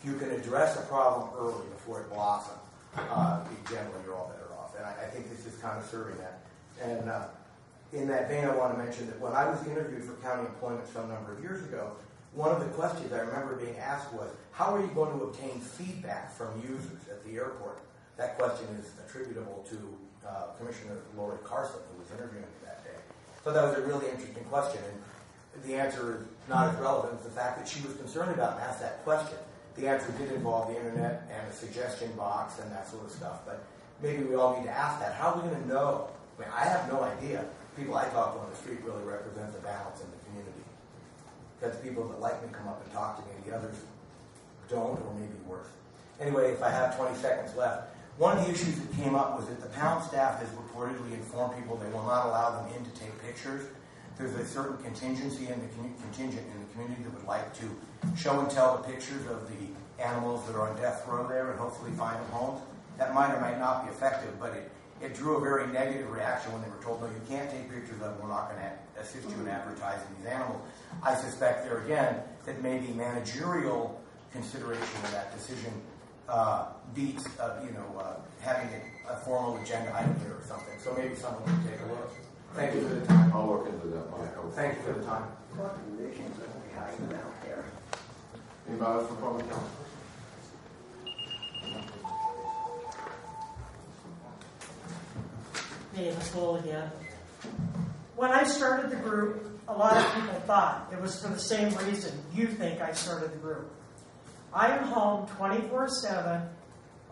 if you can address a problem early before it blossoms, generally you're all better off. And I think this is kind of serving that. And in that vein, I want to mention that when I was interviewed for county employment some number of years ago, one of the questions I remember being asked was, how are you going to obtain feedback from users at the airport? That question is attributable to Commissioner Lori Carson, who was interviewing me that day. So that was a really interesting question, and the answer is not as relevant as the fact that she was concerned about and asked that question. The answer did involve the internet and a suggestion box and that sort of stuff, but maybe we all need to ask that. How are we going to know? I mean, I have no idea. People I talk to on the street really represent the balance in the community. Because people that like me come up and talk to me, and the others don't, or maybe worse. Anyway, if I have 20 seconds left, one of the issues that came up was that the pound staff has reportedly informed people they will not allow them in to take pictures. There's a certain contingency in the community that would like to show and tell the pictures of the animals that are on death row there and hopefully find them homes. That might or might not be effective, but it drew a very negative reaction when they were told, no, you can't take pictures of them, we're not going to assist you in advertising these animals. I suspect there again that maybe managerial consideration of that decision beats having a formal agenda item here or something. So maybe someone can take a look. Thank you for the time. I'll look into that, Michael. Thank you for the time. Recommendations that we hanging out there. Anybody else for public comment? Me, Nicole again. When I started the group, a lot of people thought it was for the same reason you think I started the group. I am home 24/7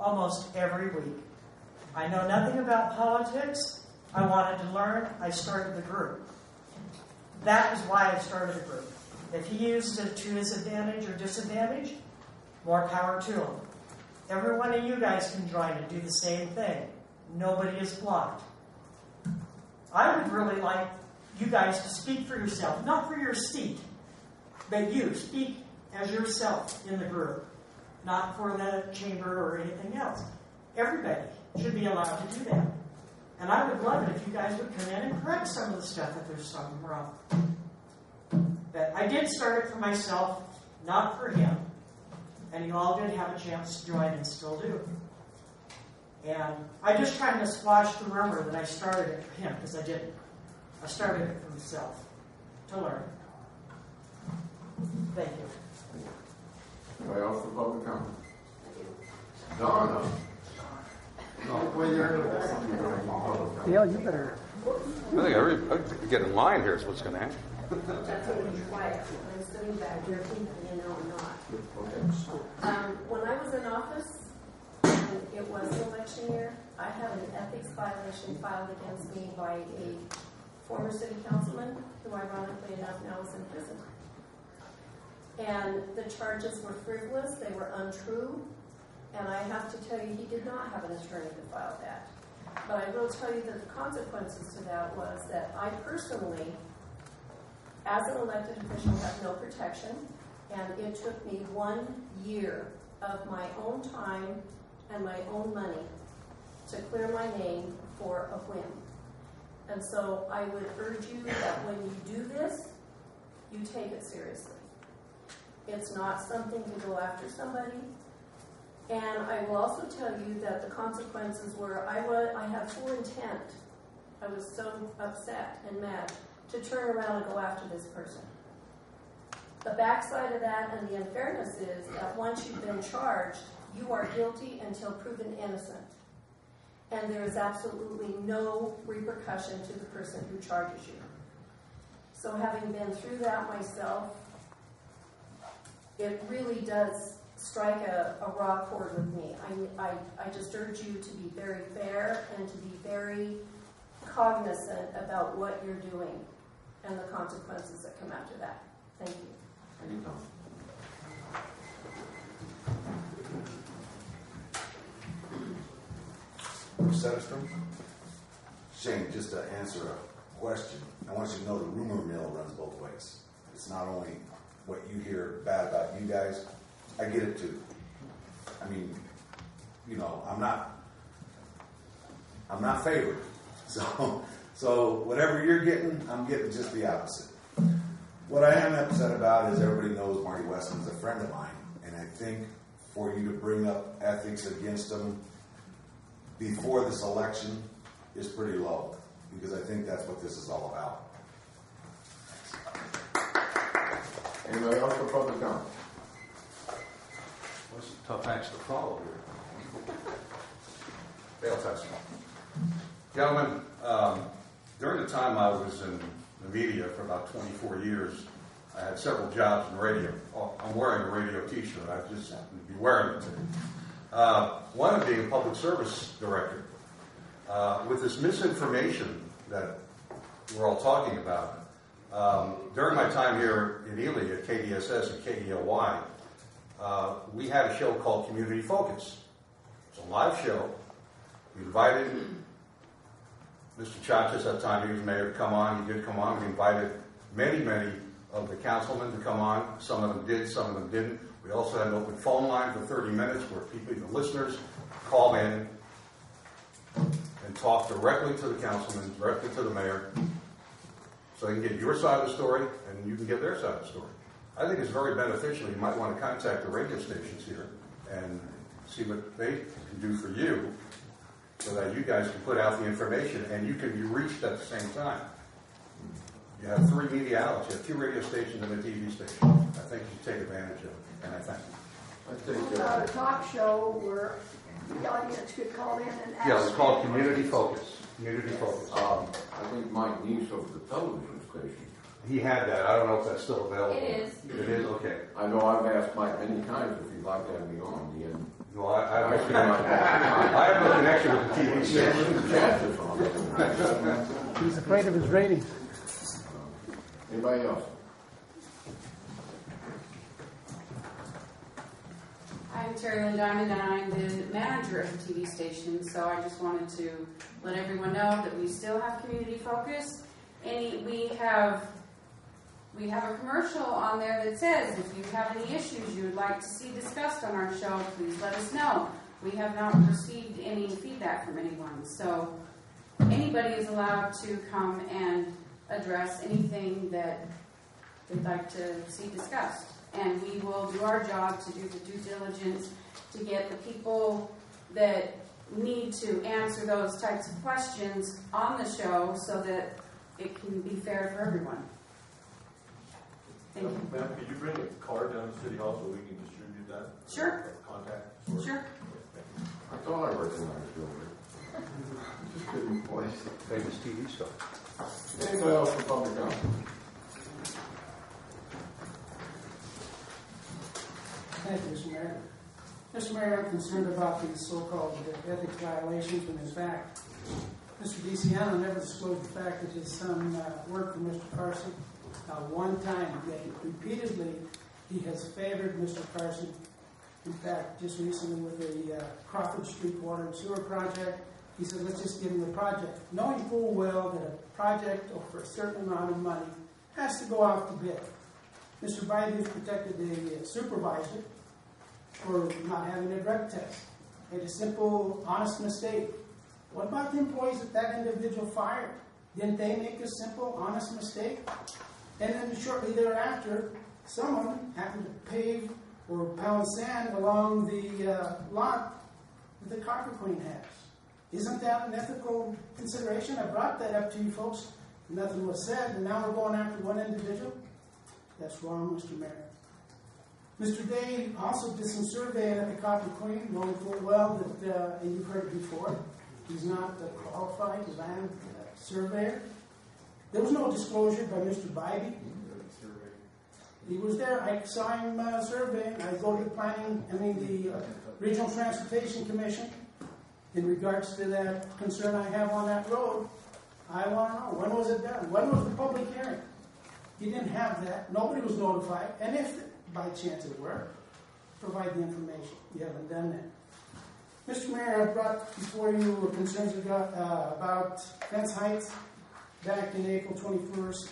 almost every week. I know nothing about politics. I wanted to learn. I started the group. That is why I started the group. If he uses it to his advantage or disadvantage, more power to him. Every one of you guys can join and do the same thing. Nobody is blocked. I would really like you guys to speak for yourself, not for your seat, but you speak as yourself in the group, not for the chamber or anything else. Everybody should be allowed to do that. And I would love it if you guys would come in and correct some of the stuff if there's something wrong. But I did start it for myself, not for him. And you all did have a chance to join and still do. And I just trying to squash the rumor that I started it for him, because I didn't. I started it for myself, to learn. Thank you. Anybody else for public comment? No. Dale, you better. I think I get in line here is what's going to happen. That's going to be quiet. I'm sitting back here thinking, I'm not. When I was in office, and it was an election year, I had an ethics violation filed against me by a former city councilman, who ironically enough now is in prison. And the charges were frivolous, they were untrue, and I have to tell you, he did not have an attorney to file that. But I will tell you that the consequences to that was that I personally, as an elected official, have no protection, and it took me 1 year of my own time and my own money to clear my name for a whim. And so I would urge you that when you do this, you take it seriously. It's not something to go after somebody. And I will also tell you that the consequences were I had full intent. I was so upset and mad to turn around and go after this person. The backside of that and the unfairness is that once you've been charged, you are guilty until proven innocent. And there is absolutely no repercussion to the person who charges you. So having been through that myself, it really does strike a raw chord with me. I just urge you to be very fair and to be very cognizant about what you're doing and the consequences that come after that. Thank you. Thank you, Tom. Setterstrom? Shane, just to answer a question, I want you to know the rumor mill runs both ways. It's not only what you hear bad about you guys, I get it too. I mean, I'm not favored. So whatever you're getting, I'm getting just the opposite. What I am upset about is everybody knows Marty Westman's a friend of mine, and I think for you to bring up ethics against them before this election is pretty low, because I think that's what this is all about. Anybody else for public comment? Well, it's a tough act to follow here. Dale Tyson. Gentlemen, during the time I was in the media for about 24 years, I had several jobs in radio. Oh, I'm wearing a radio t-shirt. I just happen to be wearing it today. One of being a public service director. With this misinformation that we're all talking about, during my time here in Ely at KDSS and KELY, we had a show called Community Focus. It's a live show. We invited Mr. Chachas, at that time he was mayor, to come on. He did come on. We invited many of the councilmen to come on. Some of them did, some of them didn't. We also had an open phone line for 30 minutes where people, the listeners, call in and talk directly to the councilman, directly to the mayor, so they can get your side of the story and you can get their side of the story. I think it's very beneficial. You might want to contact the radio stations here and see what they can do for you so that you guys can put out the information and you can be reached at the same time. You have 3 media outlets. You have 2 radio stations and a TV station. I think you should take advantage of it, and I thank you. I think, What about a talk show where the audience could call in and ask? Yeah, it's called Community Focus. Community Focus. I think Mike Neese of the television station. He had that. I don't know if that's still available. It is. It is? Okay. I know I've asked Mike many times if he'd like to have me on. Well, I have no Actually, connection with the TV station. Chances on it. He's afraid of his ratings. Anybody else? I'm Terry Lynn Diamond, and I'm the manager of the TV station, so I just wanted to let everyone know that we still have community focus. We have a commercial on there that says, if you have any issues you would like to see discussed on our show, please let us know. We have not received any feedback from anyone, so anybody is allowed to come and address anything that they'd like to see discussed. And we will do our job to do the due diligence to get the people that need to answer those types of questions on the show so that it can be fair for everyone. Thank you. Ma'am, could you bring a card down to City Hall so we can distribute that? Sure. Contact? Sure. I thought I recognized you over there. Just couldn't place. Famous TV star. Anybody else for public comment? Thank you, Mr. Mayor. Mr. Mayor, I'm concerned about these so-called ethics violations when in fact Mr. DeCiano never disclosed the fact that his son worked for Mr. Carson. One time, yet repeatedly, he has favored Mr. Carson. In fact, just recently with the Crawford Street Water and Sewer project, he said, let's just give him the project, knowing full well that a project for a certain amount of money has to go out to bid. Mr. Biden protected the supervisor for not having a drug test. Made a simple, honest mistake. What about the employees that individual fired? Didn't they make a simple, honest mistake? And then shortly thereafter, someone happened to pave or pound sand along the lot that the Copper Queen has. Isn't that an ethical consideration? I brought that up to you folks. Nothing was said, and now we're going after one individual? That's wrong, Mr. Mayor. Mr. Day also did some surveying at the Copper Queen, knowing full well that, and you've heard it before, he's not a qualified land surveyor. There was no disclosure by Mr. Bybee. He was there. I saw him surveying. I go to the Regional Transportation Commission in regards to that concern I have on that road. I want to know, when was it done? When was the public hearing? You didn't have that. Nobody was notified. And if by chance it were, provide the information. You haven't done that. Mr. Mayor, I brought before you concerns about fence heights. Back in April 21st,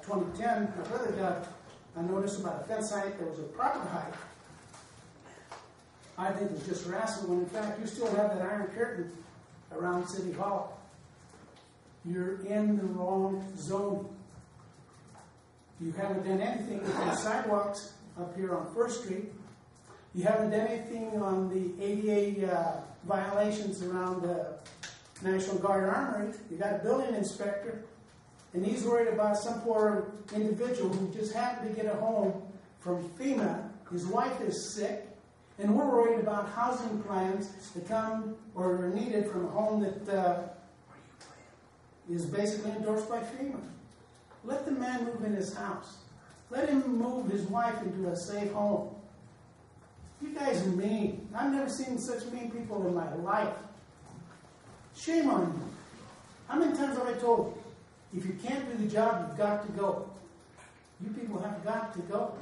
2010, my brother got a notice about a fence height that was a proper height. I think it was just harassment when in fact you still have that iron curtain around City Hall. You're in the wrong zone. You haven't done anything with the sidewalks up here on 1st Street. You haven't done anything on the ADA violations around the National Guard Armory. You got a building inspector, and he's worried about some poor individual who just happened to get a home from FEMA. His wife is sick, and we're worried about housing plans that come or are needed from a home that is basically endorsed by FEMA. Let the man move in his house. Let him move his wife into a safe home. You guys are mean. I've never seen such mean people in my life. Shame on you. How many times have I told you? If you can't do the job, you've got to go. You people have got to go.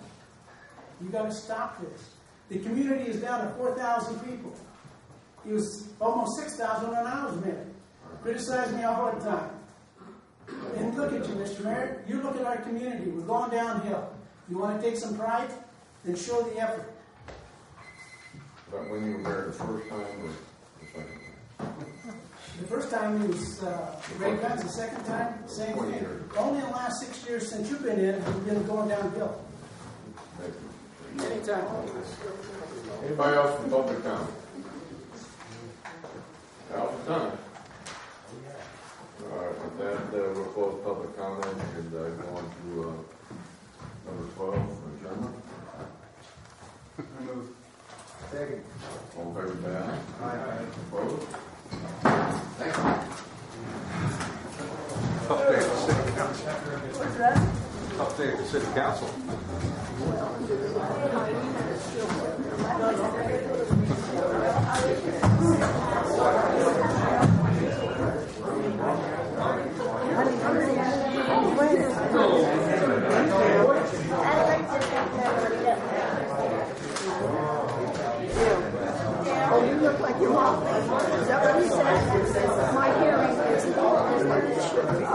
You've got to stop this. The community is down to 4,000 people. It was almost 6,000 when I was mayor. Criticize me all the time. And look at you, Mr. Mayor. You look at our community. We're going downhill. You want to take some pride? Then show the effort. But when you were there the first time or the second time? The first time it was Ray Guns. The second time, same thing. Only in the last 6 years since you've been in, we've been going downhill. Anytime. Anybody else from public comment? Alpha time. All right, with that, we'll close public comment and go on to number 12, adjournment. Second. All in favor, say aye. Aye. Opposed? Thank you. Update the city council. What's that? Update the city council. Oh, you look like your mom. Is that what he said? My hearing is what it should be.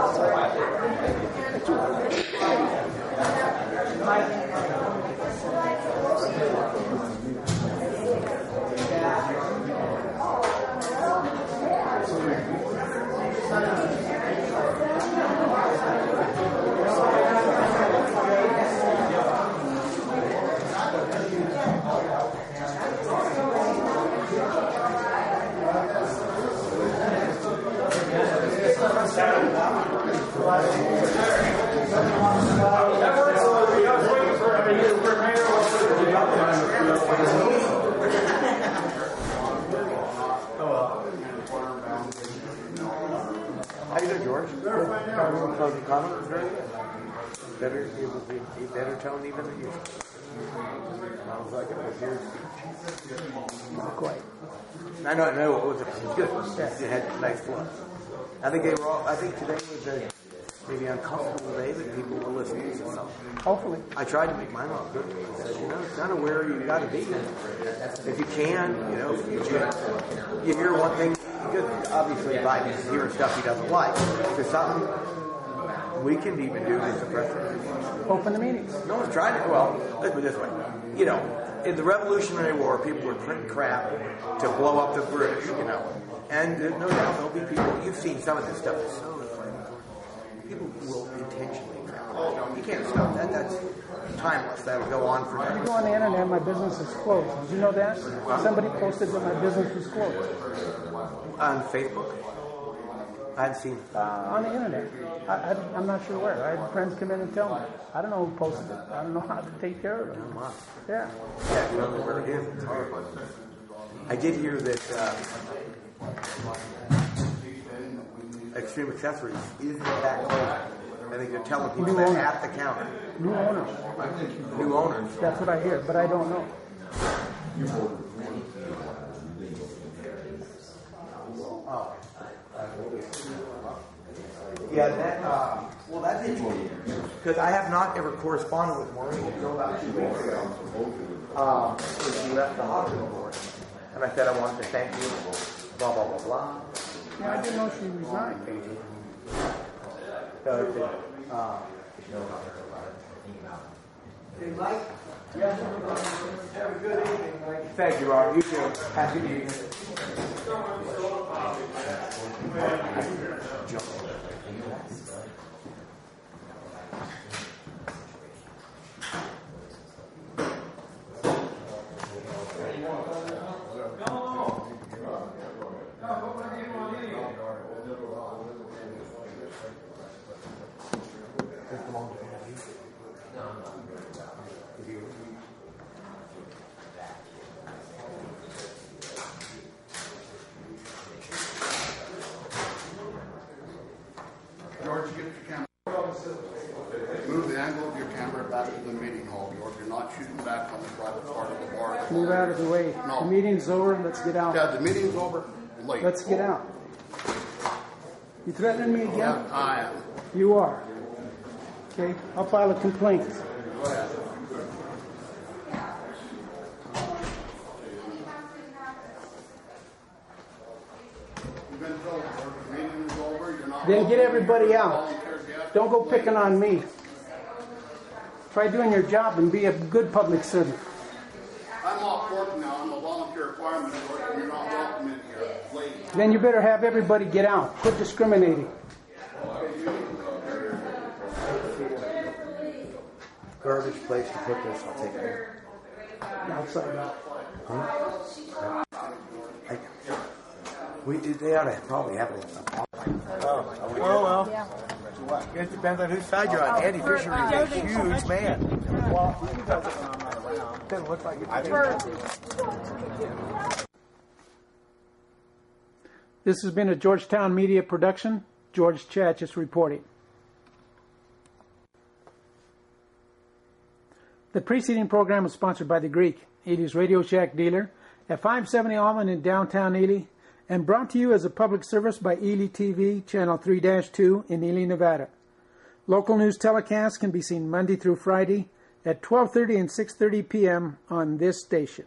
How you doing, George? Closing comments? Better, it would be better tone even than usual. Sounds like it was here. Not quite. I know it was good. It had a nice flow. I think they were all. I think today was a maybe uncomfortable day, but people were listening to something. Hopefully, I tried to make mine all good. I said, it's kind of where you got to be. If you can, you hear one thing. Obviously, Biden's hearing stuff he doesn't like. There's something we can even do to suppress it. Open the meetings. No one's tried it. Well, let's put it this way. In the Revolutionary War, people were printing crap to blow up the British, And no doubt there'll be people. You've seen some of this stuff. It's so inflammatory. People will intentionally crap. You can't stop that. That's timeless. That'll go on forever. You go on the internet, my business is closed. Did you know that? Somebody posted that my business was closed. On Facebook? I hadn't seen it. On the internet. I'm not sure where. I had friends come in and tell me. I don't know who posted it. I don't know how to take care of it. Yeah. Yeah, you don't know where it is. It's hard. I did hear that Extreme Accessories isn't that close. I think they're telling people that at the counter. New owners. New owners. That's what I hear, but I don't know. Oh. Yeah, that's interesting. Because I have not ever corresponded with Maureen until about 2 weeks ago. When she left the hospital board. And I said I wanted to thank you, blah, blah, blah, blah. Yeah, I didn't know she resigned. Hey, Mike? Yes, have a good evening, Mike. Thank you, Robert. You too. Happy New Year. private part of the bar. Move out of the way. No. The meeting's over. Let's get out. Yeah, the meeting's over late. Let's get out. You threatening me again? Yeah, I am. You are. Okay, I'll file a complaint. Go ahead. You've been told the meeting is over. You're not. Then get everybody out. Volunteer guests. Don't go picking on me. Try doing your job and be a good public servant. I'm off work now. I'm a volunteer fireman. You're not welcome in here. Late. Then you better have everybody get out. Quit discriminating. Garbage place to put this, I'll take it. Outside. Huh? They ought to probably have a. Oh well. It depends on whose side you're on. Andy Fisher is a huge man. Well, he does it when I'm not around. Doesn't look like it. This has been a Georgetown Media production. George Chachis reporting. The preceding program was sponsored by The Greek, Ely's Radio Shack dealer, at 570 Almond in downtown Ely, and brought to you as a public service by Ely TV, Channel 3-2 in Ely, Nevada. Local news telecasts can be seen Monday through Friday at 12:30 and 6:30 p.m. on this station.